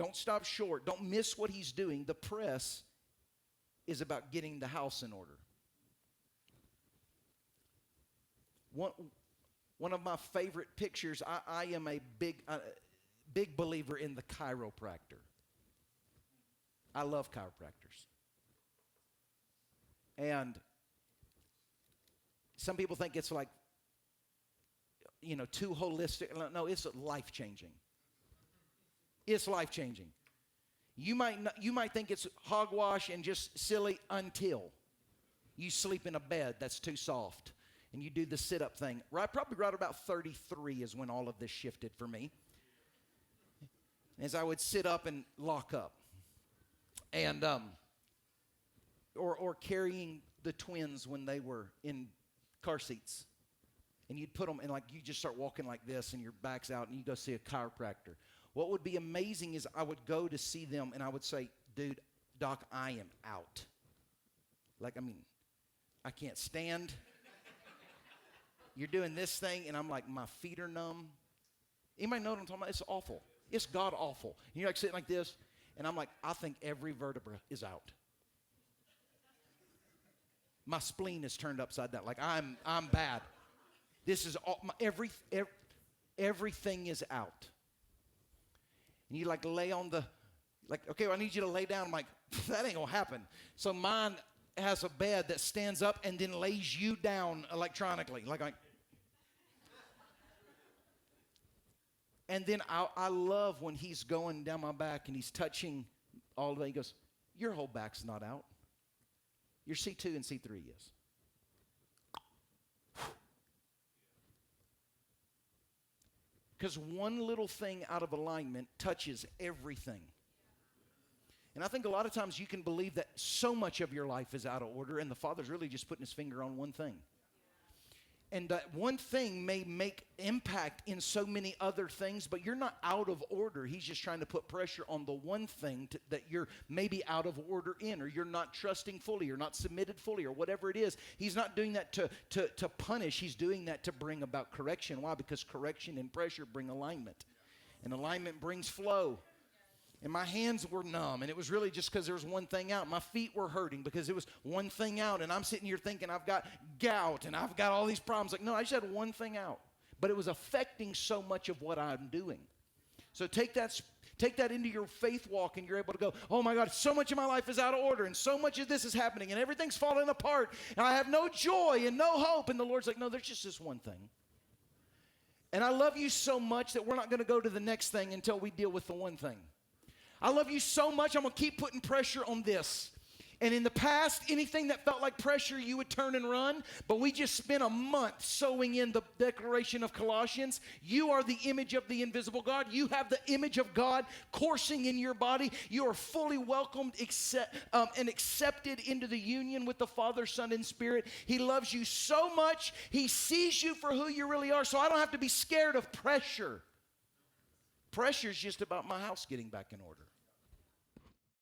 Don't stop short. Don't miss what he's doing. The press is about getting the house in order. One of my favorite pictures, I am a big believer in the chiropractor. I love chiropractors. And some people think it's like, too holistic. No, it's life-changing. It's life-changing. You might think it's hogwash and just silly until you sleep in a bed that's too soft and you do the sit-up thing. Probably right about 33 is when all of this shifted for me. As I would sit up and lock up. And or carrying the twins when they were in car seats. And you'd put them, and like you just start walking like this and your back's out and you go see a chiropractor. What would be amazing is I would go to see them and I would say, dude, doc, I am out. I can't stand. You're doing this thing and I'm like, my feet are numb. Anybody know what I'm talking about? It's awful. It's God awful. And you're like sitting like this and I'm like, I think every vertebra is out. My spleen is turned upside down. Like I'm bad. This is all, everything is out. And you like lay on the, okay, well, I need you to lay down. I'm like, that ain't gonna happen. So mine has a bed that stands up and then lays you down electronically. And then I love when he's going down my back and he's touching all the way. He goes, your whole back's not out. Your C2 and C3 is. Because one little thing out of alignment touches everything. And I think a lot of times you can believe that so much of your life is out of order and the Father's really just putting his finger on one thing. And that one thing may make impact in so many other things, but you're not out of order. He's just trying to put pressure on the one thing that you're maybe out of order in, or you're not trusting fully, or not submitted fully, or whatever it is. He's not doing that to punish. He's doing that to bring about correction. Why? Because correction and pressure bring alignment. And alignment brings flow. And my hands were numb, and it was really just because there was one thing out. My feet were hurting because it was one thing out, and I'm sitting here thinking I've got gout, and I've got all these problems. Like, no, I just had one thing out. But it was affecting so much of what I'm doing. So take that into your faith walk, and you're able to go, oh my God, so much of my life is out of order, and so much of this is happening, and everything's falling apart, and I have no joy and no hope. And the Lord's like, no, there's just this one thing. And I love you so much that we're not going to go to the next thing until we deal with the one thing. I love you so much, I'm going to keep putting pressure on this. And in the past, anything that felt like pressure, you would turn and run. But we just spent a month sowing in the declaration of Colossians. You are the image of the invisible God. You have the image of God coursing in your body. You are fully welcomed and accepted into the union with the Father, Son, and Spirit. He loves you so much. He sees you for who you really are. So I don't have to be scared of pressure. Pressure is just about my house getting back in order.